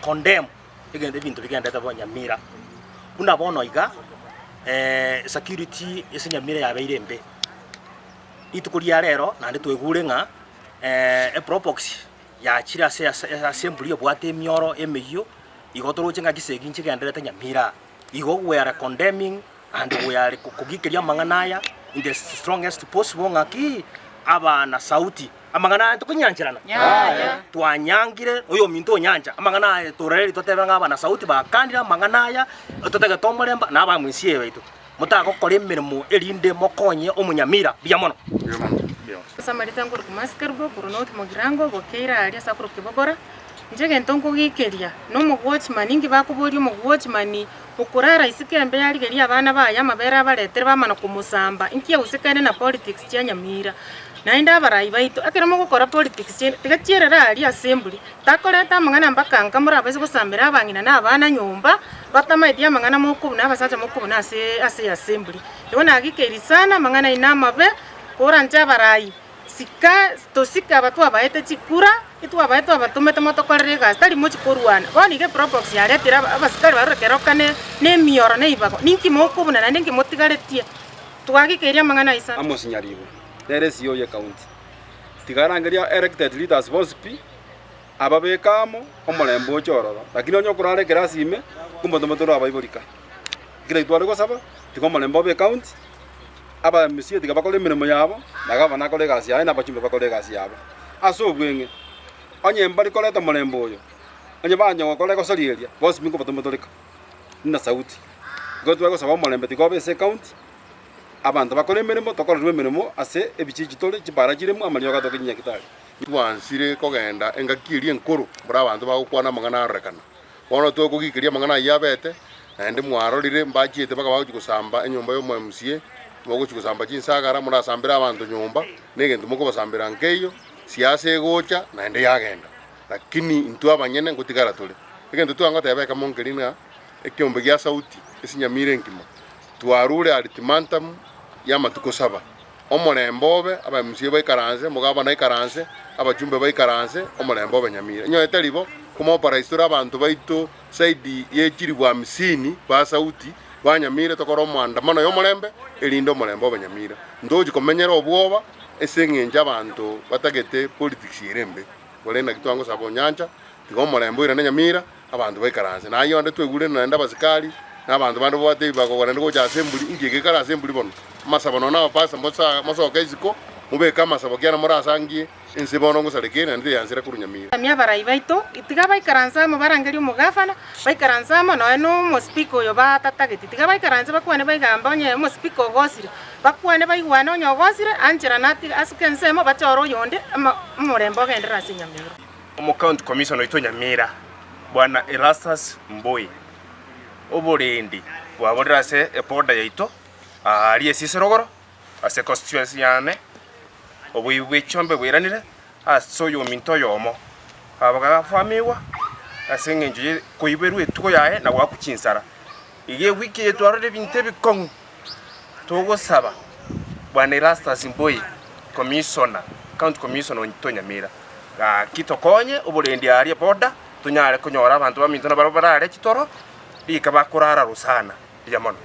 condemn igende bintu bigendete bo Nyamira buna bono iga security ese Nyamira yabeire mbe itukuria rero nandi twegure nga probox ya chira assembly obwate mioro emeyo igotoro chenga gisegi nchigenderete Nyamira igo we are condemning and we are kugikeria manganaya in the strongest possible ngaki abana sauti amangana tukunyanjirana twanyangire uyo minto nyanja amangana tureri totebanga abana sauti bakandira manganaya totega tomoremba na abamwisiye wetu mutako kore mirimo erinde mokonye omunyamira byamono samarita nguru kumaskarbo kurunoti mogirango bokeira aria sakuru kibogora njege ntongo gikeria no mu watchman ingi bakubori mu watchman ukurara isikembe yari geria abana baya mabera baretere bamana kumusamba inki usikane na politics ya Nyamira nainda barayi baitu akiramo gukora politics tigachirera ari assembly takoreta mangana mbakanga muri abazi gusambira abangina na abana nyumba batamaidya mangana mukubu na abasacha mukubu na ase assembly yona agikeri sana mangana inamabe kuranja barayi sika tosika abatu abaete chikura itu abaetu abatumete motokorere gastari mochi koruana boni ge probox ya retira abasikari barokerokane ne mioro ne ibako ninki mukubu na ninki motigaretie twagikeria mangana isa amos nyaribo there CEO ye county tigarangeria elected leaders bospi ababekamo omolembo chororo lakini onyo kurare kerasime kumbondo motoro abayibolika kile itware ko saba tikomolembo be county aba misiye tigabakole mirimo yabo nagabana kole gasi yae nabachimbe bakole gasi yabo aso bwenge onye mbali koleta molembo oyo onye banyo kole ko solieria bospi kumbondo motolika na sauti gotwa ko saba molembe tigobe se county abantu bakore mirimo tokorwe mirimo ase ebichigitole kibara kiremo amanyo gato kinya kitali twansire kogenda engakirie nkuru bura abantu bagukwana mangana arekana bono to kugikiria mangana yabete ende mwarorire mbachiete baka bagusamba enyumba yo MCA bagusamba chinsagara murasambira abantu nyumba negende muko basambira nkeyo siasa egocha na ende yagenda lakini intu abanyene ngutigara tole egende twanga tebeka mongerina ekyombe gya sauti esinyamire nkimo twarure ultimatum ya matuko saba omolembobe aba MCA baikaranze mugaba na ikaranze abajumbe baikaranze omolembobe Nyamira nyo etalibo kuma operaistura abantu baito saidi yekiri bwa 50 ba sauti ba Nyamira tokoro mwanda mano yo molembe elindo omolembobe Nyamira ndoji komenyera obwoba esengenja abantu batagete politics irembe bolenda kitwango sabo nyanja tigo omolembo ira Nyamira abantu baikaranze na yonde twegure nenda basikali n'abantu bandi bwate bakogora ngo ja assembly ingike kara assembly bono masabo na pasa mosa keziko mubeka masabo kyana murasangie insibono ngusarekene ndi yansira kuru Nyamira amya barayi baito itiga baikaranza mu barangeri umugafana baikaranza mo no mo speaker yo batatageti itiga baikaranza bakwane baigamba onye mo speaker gosire bakwane baigwana onyo gosire anjira nati asikensemo bachoro yonde murembo gendera Nyamira omo county commissioner ito Nyamira bwana Erastus Mboi oborendi waborera se epoda yaito ali esiserogoro ase constituency yane obuyibwe chombe bwiranire asoyo minto yomo abaga famiwa asengenje koiberu etuko yae na wakuchinsara ige wiki etwarore binte bikong togo saba bwana Erastus Mboi commissioner county commissioner ito Nyamira kitokonye oborendi ali epoda tunyare kunyora abantu baminto na barabara kitoro ikabakurara rusana yamono